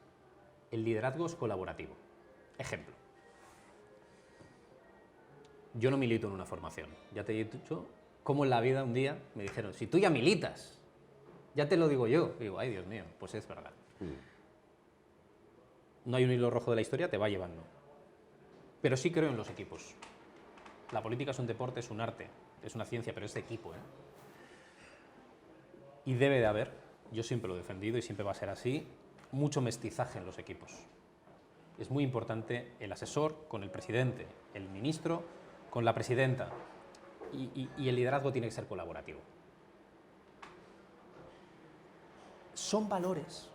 el liderazgo es colaborativo. Ejemplo. Yo no milito en una formación. Ya te he dicho cómo en la vida un día me dijeron, si tú ya militas, ya te lo digo yo. Y digo, ay, Dios mío, pues es verdad. No hay un hilo rojo de la historia, te va llevando. Pero sí creo en los equipos. La política es un deporte, es un arte, es una ciencia, pero es de equipo, Y debe de haber, yo siempre lo he defendido y siempre va a ser así, mucho mestizaje en los equipos. Es muy importante el asesor con el presidente, el ministro con la presidenta, y el liderazgo tiene que ser colaborativo. Son valores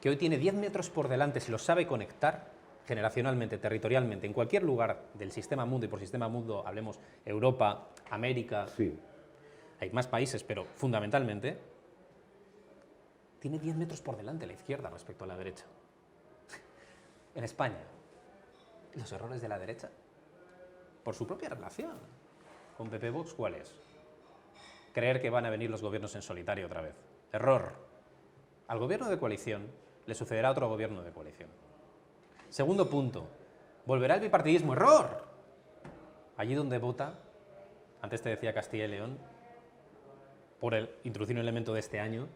que hoy tiene 10 metros por delante, si los sabe conectar generacionalmente, territorialmente, en cualquier lugar del sistema mundo, y por sistema mundo hablemos Europa, América, sí. Hay más países, pero fundamentalmente tiene 10 metros por delante la izquierda respecto a la derecha. En España, los errores de la derecha, por su propia relación con PP Vox, ¿cuál es? Creer que van a venir los gobiernos en solitario otra vez. Error. Al gobierno de coalición le sucederá otro gobierno de coalición. Segundo punto, volverá el bipartidismo. ¡Error! Allí donde vota, antes te decía Castilla y León, por introducir un elemento de este año,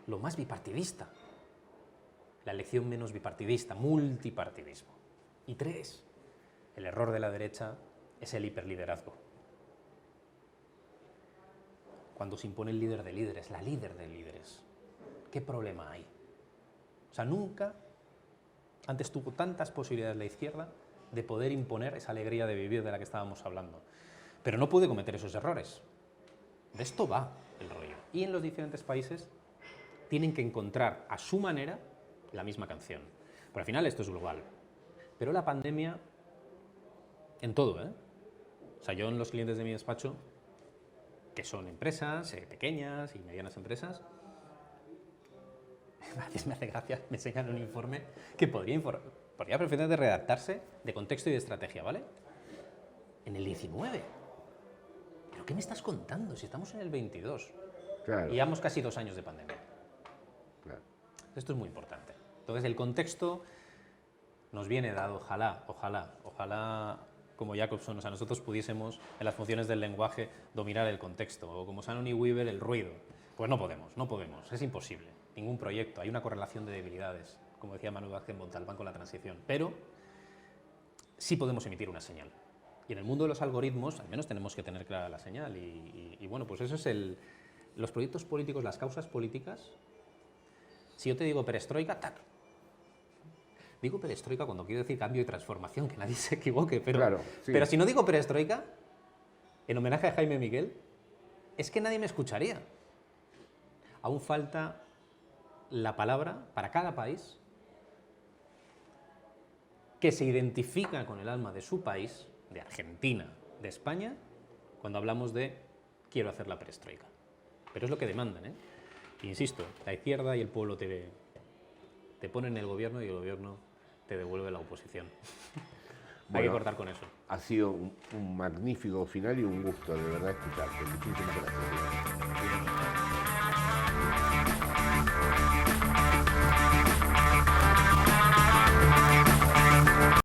lo más bipartidista. La elección menos bipartidista, multipartidismo. Y 3, el error de la derecha es el hiperliderazgo. Cuando se impone el líder de líderes, la líder de líderes, ¿qué problema hay? O sea, nunca antes tuvo tantas posibilidades la izquierda de poder imponer esa alegría de vivir de la que estábamos hablando. Pero no puede cometer esos errores. De esto va el rollo. Y en los diferentes países tienen que encontrar a su manera la misma canción. Pero al final esto es global. Pero la pandemia, en todo, O sea, yo en los clientes de mi despacho, que son empresas, pequeñas y medianas empresas, a veces me hace gracia, me enseñan un informe que podría perfectamente redactarse de contexto y de estrategia, ¿vale? En el 19. ¿Pero qué me estás contando si estamos en el 22? Claro. Y llevamos casi 2 años de pandemia. Claro. Esto es muy importante. Entonces, el contexto nos viene dado, ojalá, como Jacobson, o sea, nosotros pudiésemos, en las funciones del lenguaje, dominar el contexto, o como Shannon y Weaver, el ruido. Pues no podemos, es imposible. Ningún proyecto, hay una correlación de debilidades, como decía Manu Vázquez Montalbán con la transición, pero sí podemos emitir una señal. Y en el mundo de los algoritmos, al menos tenemos que tener clara la señal. Y bueno, pues eso es los proyectos políticos, las causas políticas. Si yo te digo perestroika, ¡tac! Digo perestroika cuando quiero decir cambio y transformación, que nadie se equivoque, pero, claro, sí. Pero si no digo perestroika, en homenaje a Jaime Miguel, es que nadie me escucharía. Aún falta la palabra para cada país que se identifica con el alma de su país, de Argentina, de España, cuando hablamos de quiero hacer la perestroika. Pero es lo que demandan, Insisto, la izquierda y el pueblo te ponen en el gobierno y el gobierno te devuelve la oposición. Hay que cortar con eso. Ha sido un magnífico final y un gusto de verdad escucharte. Muchísimas gracias.